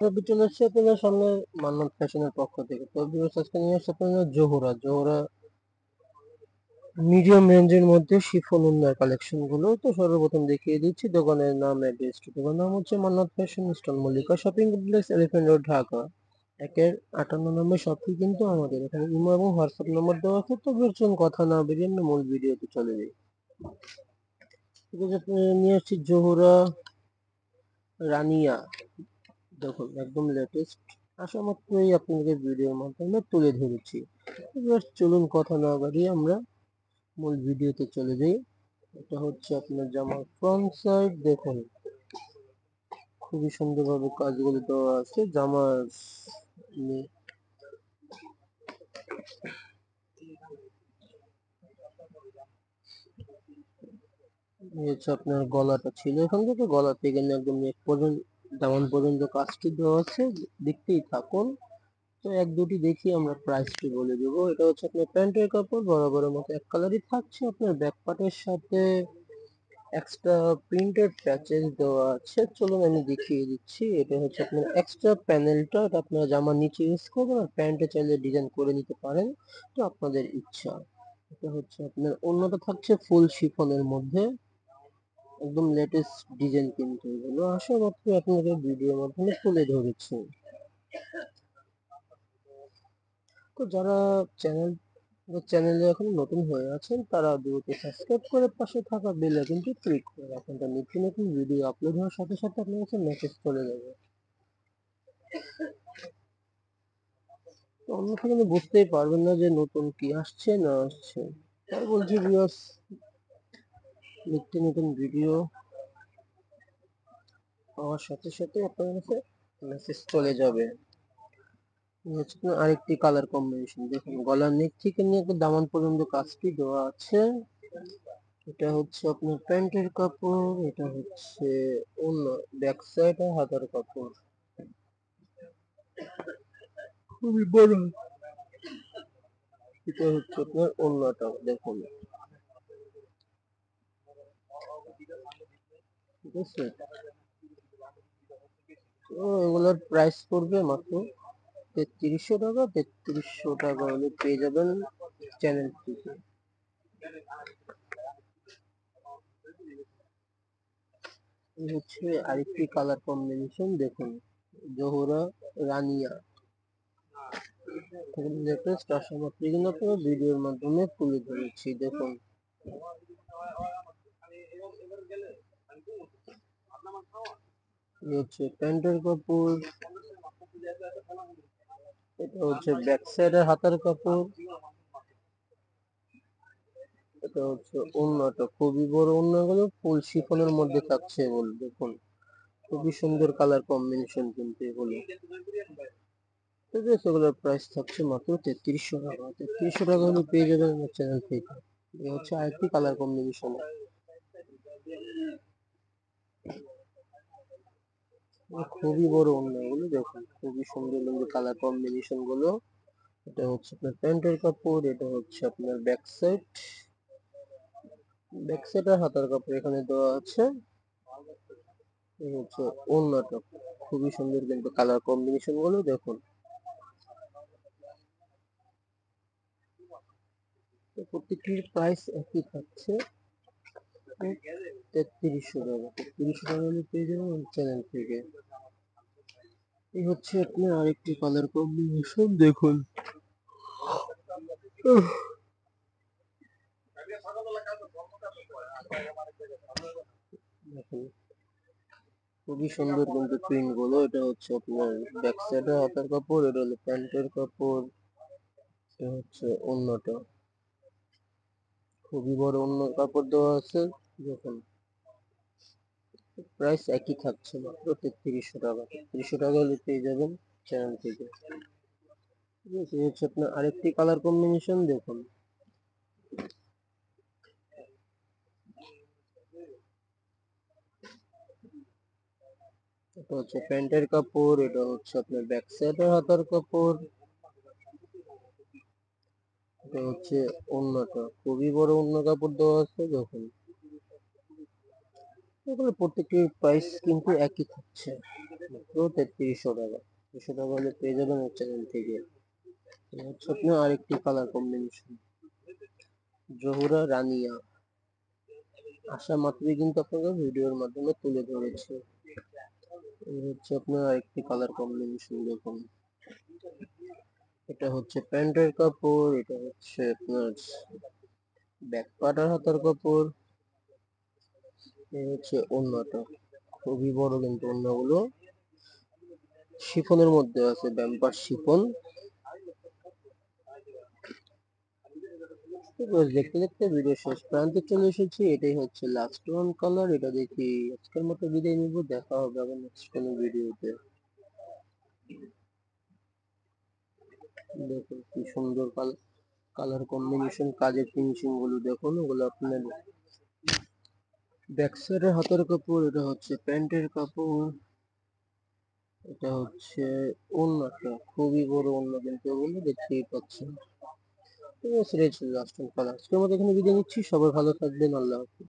চলে আসছে আপনাদের সামনে মান্নাত ফ্যাশনের পক্ষ থেকে। তো ভিউয়ার্স, আজকে নিয়ে আসছে আপনাদের জোহরা মিডিয়াম রেঞ্জের মধ্যে শিফন উন্নয় কালেকশন গুলো। তো সর্বপ্রথম দেখিয়ে দিচ্ছি দোকানের নাম, অ্যাড্রেস। দোকানের নাম হচ্ছে Mannat fashion store, Mallika shopping complex, elephant road, Dhaka. 58 নম্বর শপটি কিন্তু আমাদের এখানে ইমো এবং হোয়াটসঅ্যাপ নম্বর দেওয়া আছে। তো চলুন কথা না বেরিয়ে আমরা মূল ভিডিওতে চলে যাই। ঠিক আছে, আপনাদের নিয়ে আসছি জোহরা রানিয়া। দেখুন একদম লেটেস্ট, আসা মাত্রই আপনাদের ভিডিওর মাধ্যমে তুলে ধরেছি। এবার চলুন কথা না বাড়িয়ে আমরা মূল ভিডিওতে চলে যাই। এটা হচ্ছে আপনার জামার ফ্রন্ট সাইড। দেখুন খুবই সুন্দরভাবে কাজগুলো দেওয়া আছে জামার। হচ্ছে আপনার গলাটা ছিল, এখান থেকে গলা থেকে একদম নেক পর্যন্ত, দামান পর্যন্ত কাজটি দেওয়া আছে। দেখতেই থাকুন। তো এক দুটি দেখি আমরা প্রাইসটি বলে দেবো। এটা হচ্ছে আপনার প্যান্টের কাপড়, বরাবরের মতো এক কালারই থাকছে। আপনার ব্যাক পার্টের সাথে এক্সট্রা প্রিন্টেড প্যাচেস দেওয়া আছে। চলুন আমি দেখিয়ে দিচ্ছি। এটা হচ্ছে আপনার এক্সট্রা প্যানেলটা, এটা আপনারা জামার নিচে ইউজ করবেন, আর প্যান্টে চাইলে ডিজাইন করে নিতে পারেন, তো আপনাদের ইচ্ছা। এটা হচ্ছে আপনার অন্যটা থাকছে ফুল শিফনের মধ্যে, একদম লেটেস্ট ডিজাইন কিন্তু এগুলো। আশা মাত্র আপনাদের ভিডিওর মাধ্যমে তুলে ধরেছি। তো যারা চ্যানেলে এখন নতুন হয়ে আছেন তারা দ্রুত সাবস্ক্রাইব করে পাশে থাকা বেল আইকনটি ক্লিক করে রাখুন। তার নিত্য নতুন ভিডিও আপলোড হওয়ার সাথে সাথে আপনার কাছে মেসেজ চলে যাবে। তো অন্যথা কিন্তু বুঝতেই পারবেন না যে নতুন কি আসছে না আসছে। তাই বলছি ভিউয়ার্স, নিত্য নতুন ভিডিও পাওয়ার সাথে সাথে আপনার কাছে মেসেজ চলে যাবে। হচ্ছে আপনার আরেকটি কালার কম্বিনেশন। দেখুন গলার নেক থেকে নিয়ে একদম দামান পর্যন্ত কাজটি দেওয়া আছে। এটা হচ্ছে আপনার প্যান্টের কাপড়, এটা হচ্ছে অন্য ব্যাক সাইড আর হাতার কাপড়। খুবই বড়। এটা হচ্ছে আপনার অন্যটা। দেখুন ঠিক আছে। তো এগুলোর প্রাইস পড়বে মাত্র 3300 টাকা। 3300 টাকা হলে পেয়ে যাবেন চ্যানেল থেকে। এই হচ্ছে আরেকটি কালার কম্বিনেশন। দেখুন জোহরা রানিয়া, লেটেস্ট আসা মাত্র কিন্তু আপনারা ভিডিওর মাধ্যমে তুলে ধরেছি। দেখুন এই হচ্ছে প্যান্টের কাপড়, এটা হচ্ছে ব্যাক সাইডের হাতার কাপড়, এটা হচ্ছে ওড়নাটা। খুবই বড় ওড়নাগুলো ফুল শিফনের মধ্যে থাকছে এগুলো। দেখুন খুবই সুন্দর কালার কম্বিনেশন কিন্তু এগুলো। ঠিক আছে, এগুলোর প্রাইস থাকছে মাত্র 3300 টাকা। 3300 টাকা হলে পেয়ে যাবেন আমার চ্যানেল থেকে। এই হচ্ছে আরেকটি কালার কম্বিনেশন। খুবই বড় ওড়না এগুলো। দেখুন খুবই সুন্দর সুন্দর কালার কম্বিনেশন গুলো। এটা হচ্ছে আপনার প্যান্টের কাপড়, এটা হচ্ছে আপনার ব্যাক সাইড। ব্যাক সাইড আর হাতার কাপড় এখানে দেওয়া আছে। এই হচ্ছে ওড়নাটা। খুবই সুন্দর কিন্তু কালার কম্বিনেশন গুলো। দেখুন প্রত্যেকটির প্রাইস একই থাকছে 3300 টাকা। 3300 টাকা হলে পেয়ে যাবেন আমার চ্যানেল থেকে। এই হচ্ছে আপনার আরেকটি কালার কম্বিনেশন। দেখুন দেখুন খুবই সুন্দর কিন্তু প্রিন্ট গুলো। এটা হচ্ছে আপনার ব্যাক সাইডের হাতার কাপড়, এটা হলো প্যান্টের কাপড়, এটা হচ্ছে ওড়নাটা। খুবই বড় ওড়নার কাপড় দেওয়া আছে। দেখুন প্রাইস একই থাকছে মাত্র 3300 টাকা। 3300 টাকা হলে পেয়ে যাবেন চ্যানেল থেকে। ঠিক আছে, এই হচ্ছে আপনার আরেকটি কালার কম্বিনেশন। দেখুন এটা হচ্ছে প্যান্টের কাপড়, এটা হচ্ছে আপনার ব্যাক সাইডের হাতার কাপড়, এটা হচ্ছে ওড়নাটা। খুবই বড় ওড়না কাপড় দেওয়া আছে। দেখুন এগুলো প্রত্যেকটির প্রাইস কিন্তু একই থাকছে, মাত্র 3300 টাকা। 300 টাকা হলে পেয়ে যাবেন এই চ্যানেল থেকে। হচ্ছে আপনার আরেকটি কালার কম্বিনেশন, জহুরা রানিয়া। আসা মাত্রই কিন্তু আপনাকে ভিডিওর মাধ্যমে তুলে ধরেছে। এই হচ্ছে আপনার আরেকটি কালার কম্বিনেশন, দেখুন এটা হচ্ছে প্যান্টের কাপড়, এটা হচ্ছে আপনার ব্যাক পার্টের হাতার কাপড়, এই হচ্ছে ওড়নাটা, খুবই বড় কিন্তু ওড়নাগুলো, শিফনের মধ্যে আছে, ব্যাম্পার শিফন। দেখতে দেখতে ভিডিও শেষ প্রান্তে চলে এসেছি, এটাই হচ্ছে লাস্ট ওয়ান কালার। এটা দেখি আজকের মতো বিদায় নিব, দেখা হবে আবার নেক্সট কোনো ভিডিওতে। দেখুন কি সুন্দর কালার কম্বিনেশন, কাজের ফিনিশিং গুলো দেখুন, ওগুলো আপনার ব্যাক সাইডের হাতের কাপড়, এটা হচ্ছে প্যান্টের কাপড়, এটা হচ্ছে ওড়নাটা, খুবই বড় ওড়না কিন্তু ওগুলো দেখতেই পাচ্ছেন। ঠিক আছে, লাস্ট ওয়ান কালার। আজকের মতো এখানে বিদায় নিচ্ছি, সবাই ভালো থাকবেন, আল্লাহ হাফেজ।